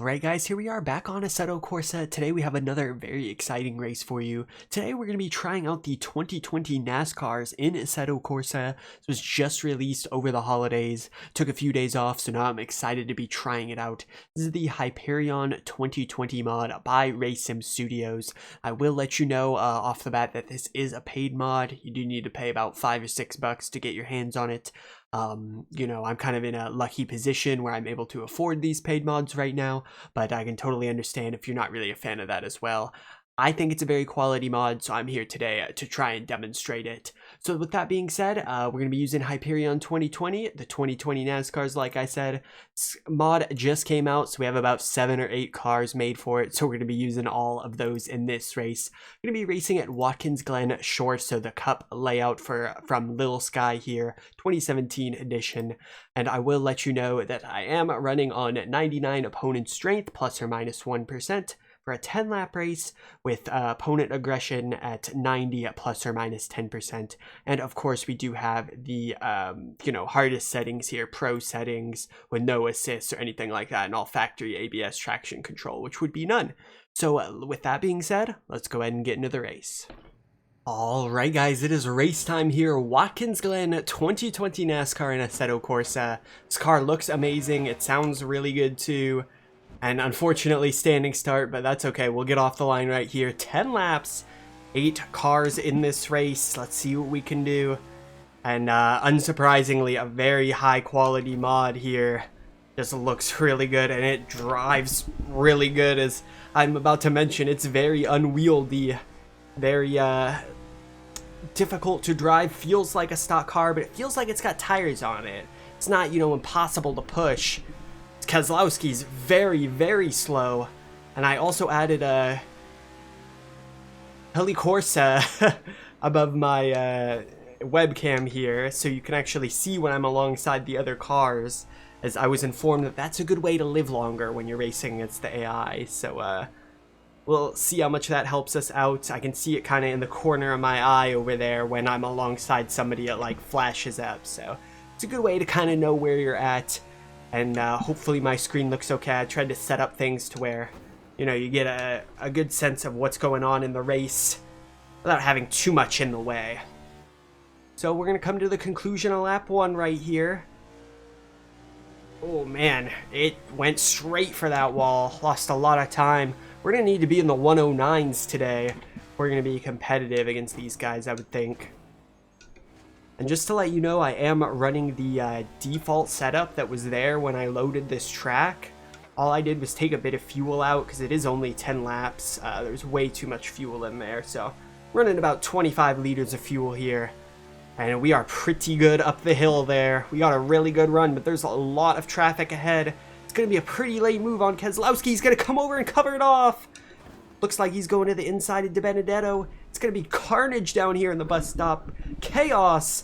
Alright guys, here we are back on Assetto Corsa. Today we have another very exciting race for you. Today we're going to be trying out the 2020 Nascars in Assetto Corsa. It was just released over the holidays. Took a few days off, so now I'm excited to be trying it out. This is the Hyperion 2020 mod by Racesim Studios. I will let you know off the bat that this is a paid mod. You do need to pay about $5 or $6 to get your hands on it. You know, I'm kind of in a lucky position where I'm able to afford these paid mods right now, but I can totally understand if you're not really a fan of that as well. I think it's a very quality mod, so I'm here today to try and demonstrate it. So with that being said, we're going to be using Hyperion 2020, the 2020 NASCARs, like I said. This mod just came out, so we have about 7 or 8 cars made for it, so we're going to be using all of those in this race. We're going to be racing at Watkins Glen Shore, so the Cup layout from Little Sky here, 2017 edition. And I will let you know that I am running on 99 opponent strength, plus or minus 1%. For a 10-lap race with opponent aggression at 90 plus or minus 10%. And of course, we do have the, hardest settings here, pro settings with no assists or anything like that, and all factory ABS traction control, which would be none. So with that being said, let's go ahead and get into the race. Alright guys, it is race time here, Watkins Glen 2020 NASCAR in Assetto Corsa. This car looks amazing, it sounds really good too. And unfortunately, standing start, but that's okay. We'll get off the line right here. 10 laps, 8 cars in this race. Let's see what we can do. And unsurprisingly, a very high quality mod here. Just looks really good, and it drives really good. As I'm about to mention, it's very unwieldy, very difficult to drive. Feels like a stock car, but it feels like it's got tires on it. It's not, impossible to push. Keselowski's very, very slow, and I also added a Assetto Corsa above my webcam here, so you can actually see when I'm alongside the other cars, as I was informed that that's a good way to live longer when you're racing against the AI, so we'll see how much that helps us out. I can see it kind of in the corner of my eye over there when I'm alongside somebody, it like flashes up, so it's a good way to kind of know where you're at. And hopefully my screen looks okay. I tried to set up things to where, you get a good sense of what's going on in the race without having too much in the way. So we're going to come to the conclusion of lap 1 right here. Oh man, it went straight for that wall. Lost a lot of time. We're going to need to be in the 109s today. We're going to be competitive against these guys, I would think. And just to let you know, I am running the default setup that was there when I loaded this track. All I did was take a bit of fuel out because it is only 10 laps. There's way too much fuel in there, so running about 25 liters of fuel here. And we are pretty good up the hill there. We got a really good run, but there's a lot of traffic ahead. It's going to be a pretty late move on Keselowski. He's going to come over and cover it off. Looks like he's going to the inside of De Benedetto. It's going to be carnage down here in the bus stop. Chaos.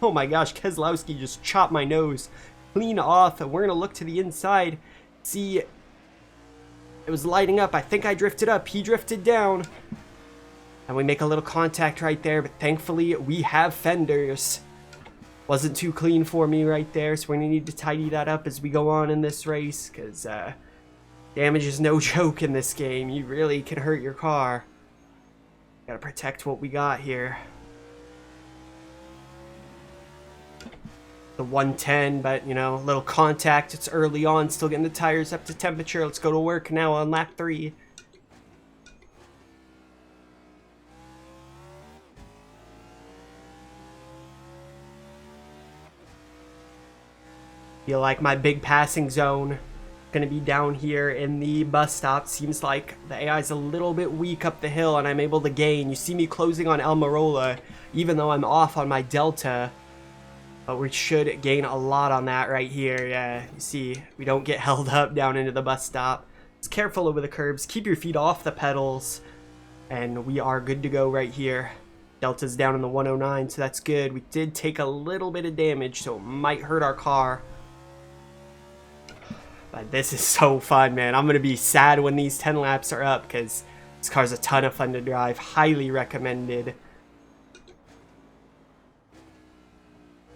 Oh my gosh, Keselowski just chopped my nose clean off. And we're going to look to the inside. See, it was lighting up. I think I drifted up. He drifted down. And we make a little contact right there. But thankfully, we have fenders. Wasn't too clean for me right there. So we're going to need to tidy that up as we go on in this race. Because damage is no joke in this game. You really can hurt your car. Gotta protect what we got here. The 110, but a little contact. It's early on, still getting the tires up to temperature. Let's go to work now on lap 3. Feel like my big passing zone gonna be down here in the bus stop. Seems like the AI is a little bit weak up the hill, and I'm able to gain. You see me closing on Almirola, even though I'm off on my Delta. But we should gain a lot on that right here. Yeah, you see, we don't get held up down into the bus stop. Just careful over the curbs. Keep your feet off the pedals. And we are good to go right here. Delta's down in the 109, so that's good. We did take a little bit of damage, so it might hurt our car. But this is so fun, man. I'm going to be sad when these 10 laps are up because this car's a ton of fun to drive. Highly recommended.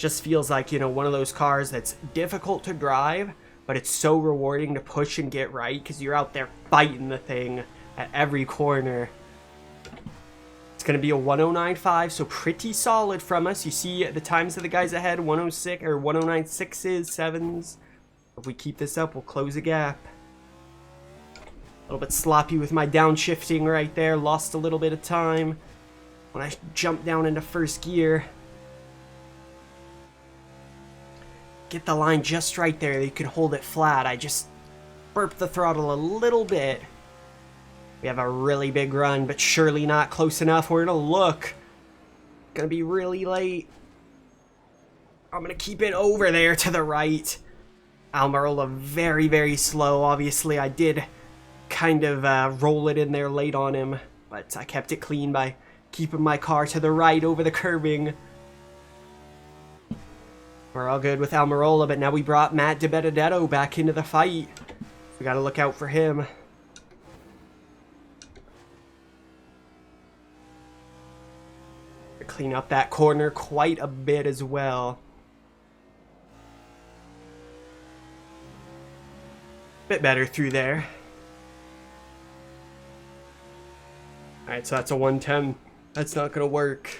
Just feels like, one of those cars that's difficult to drive, but it's so rewarding to push and get right because you're out there fighting the thing at every corner. It's going to be a 109.5, so pretty solid from us. You see the times of the guys ahead, 106 or 109.6s, 7s. If we keep this up, we'll close a gap. A little bit sloppy with my downshifting right there. Lost a little bit of time when I jumped down into first gear. Get the line just right there. You can hold it flat. I just burped the throttle a little bit. We have a really big run, but surely not close enough. We're gonna look. Gonna be really late. I'm gonna keep it over there to the right. Almirola very, very slow. Obviously, I did kind of roll it in there late on him, but I kept it clean by keeping my car to the right over the curbing. We're all good with Almirola, but now we brought Matt DiBenedetto back into the fight. We gotta look out for him. Clean up that corner quite a bit as well. Bit better through there. Alright, so that's a 110. That's not gonna work.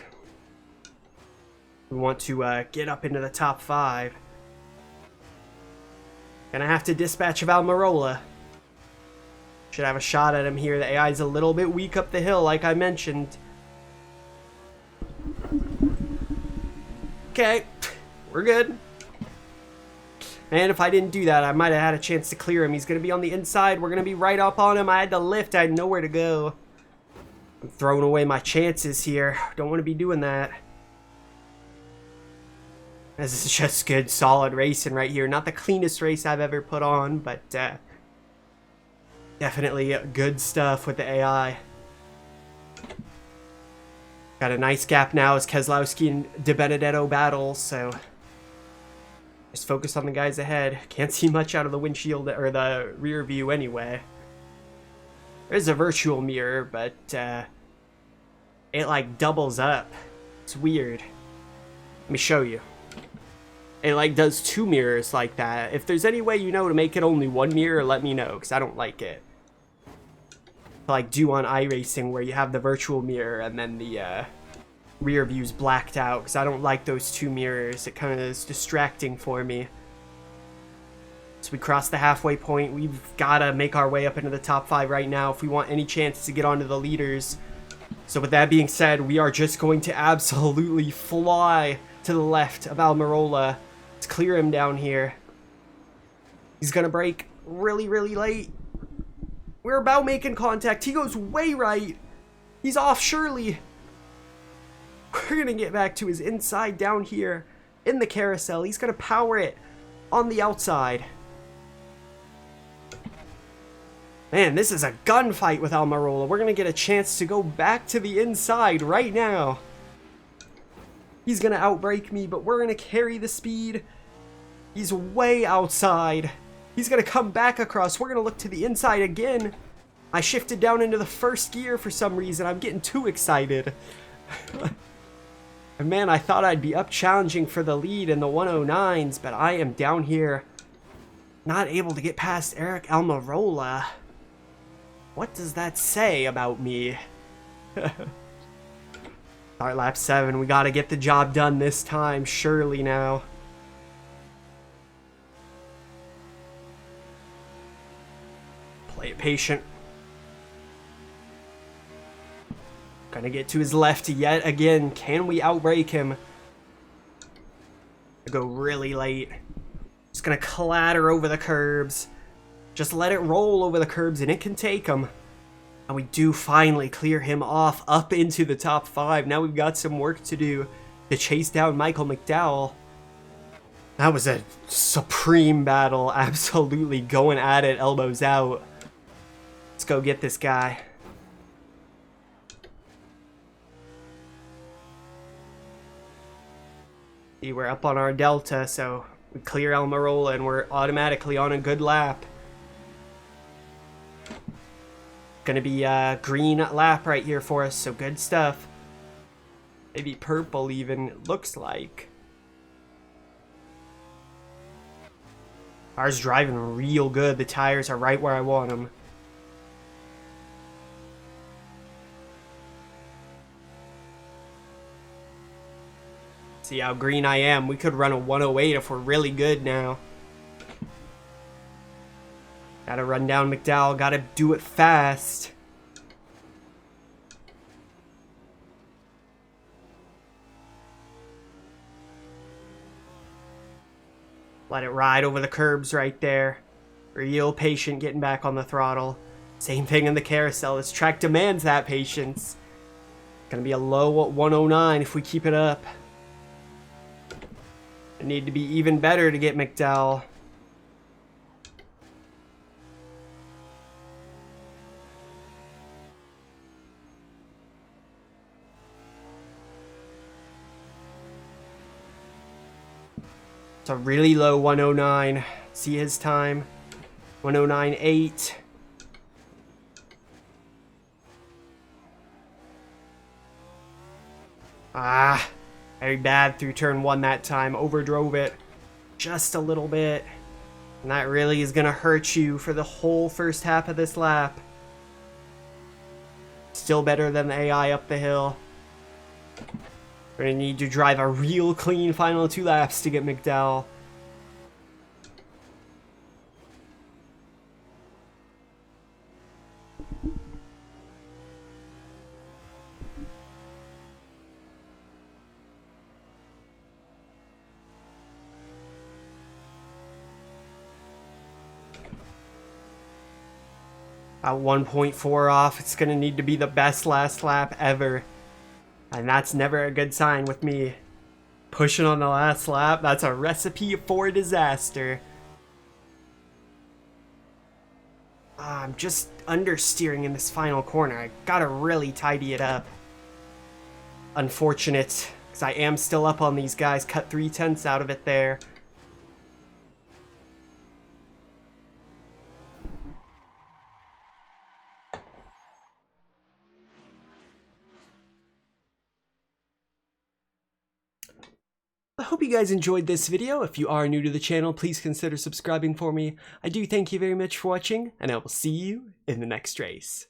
We want to get up into the top 5. Gonna have to dispatch of Almirola. Should have a shot at him here. The AI's a little bit weak up the hill, like I mentioned. Okay, we're good. Man, if I didn't do that, I might have had a chance to clear him. He's going to be on the inside. We're going to be right up on him. I had to lift. I had nowhere to go. I'm throwing away my chances here. Don't want to be doing that. This is just good, solid racing right here. Not the cleanest race I've ever put on, but definitely good stuff with the AI. Got a nice gap now as Keselowski and DiBenedetto battle, so just focus on the guys ahead. Can't see much out of the windshield or the rear view anyway. There's a virtual mirror, but it like doubles up. It's weird. Let me show you. It like does 2 mirrors like that. If there's any way you know to make it only 1 mirror, let me know, because I don't like it. Like do on iRacing where you have the virtual mirror and then the rear view's blacked out, because I don't like those 2 mirrors. It kind of is distracting for me. So we crossed the halfway point. We've got to make our way up into the top 5 right now if we want any chance to get onto the leaders. So with that being said, we are just going to absolutely fly to the left of Almirola. Let's clear him down here. He's going to brake really, really late. We're about making contact. He goes way right. He's off surely. We're going to get back to his inside down here in the carousel. He's going to power it on the outside. Man, this is a gunfight with Almirola. We're going to get a chance to go back to the inside right now. He's going to outbrake me, but we're going to carry the speed. He's way outside. He's going to come back across. We're going to look to the inside again. I shifted down into the first gear for some reason. I'm getting too excited. And man, I thought I'd be up challenging for the lead in the 109s, but I am down here not able to get past Eric Almirola. What does that say about me? Start lap 7. We got to get the job done this time, surely now. Play it patient. Gonna get to his left yet again. Can we outbrake him? I go really late. Just gonna clatter over the curbs. Just let it roll over the curbs and it can take him. And we do finally clear him off up into the top 5. Now we've got some work to do to chase down Michael McDowell. That was a supreme battle. Absolutely going at it, elbows out. Let's go get this guy. See, we're up on our delta, so we clear Almirola and we're automatically on a good lap. Gonna be a green lap right here for us, so good stuff. Maybe purple even, it looks like. Car's driving real good. The tires are right where I want them. See how green I am. We could run a 108 if we're really good now. Gotta run down McDowell. Gotta do it fast. Let it ride over the curbs right there. Real patient getting back on the throttle. Same thing in the carousel. This track demands that patience. Gonna be a low at 109 if we keep it up. I need to be even better to get McDowell. It's a really low 109. See his time. 109.8. Ah, very bad through turn 1 that time. Overdrove it just a little bit. And that really is going to hurt you for the whole first half of this lap. Still better than the AI up the hill. We're going to need to drive a real clean final 2 laps to get McDowell. At 1.4 off, it's going to need to be the best last lap ever. And that's never a good sign with me. Pushing on the last lap, that's a recipe for disaster. I'm just understeering in this final corner. I gotta really tidy it up. Unfortunate, because I am still up on these guys. Cut 3/10 out of it there. I hope you guys enjoyed this video. If you are new to the channel, please consider subscribing for me. I do thank you very much for watching, and I will see you in the next race.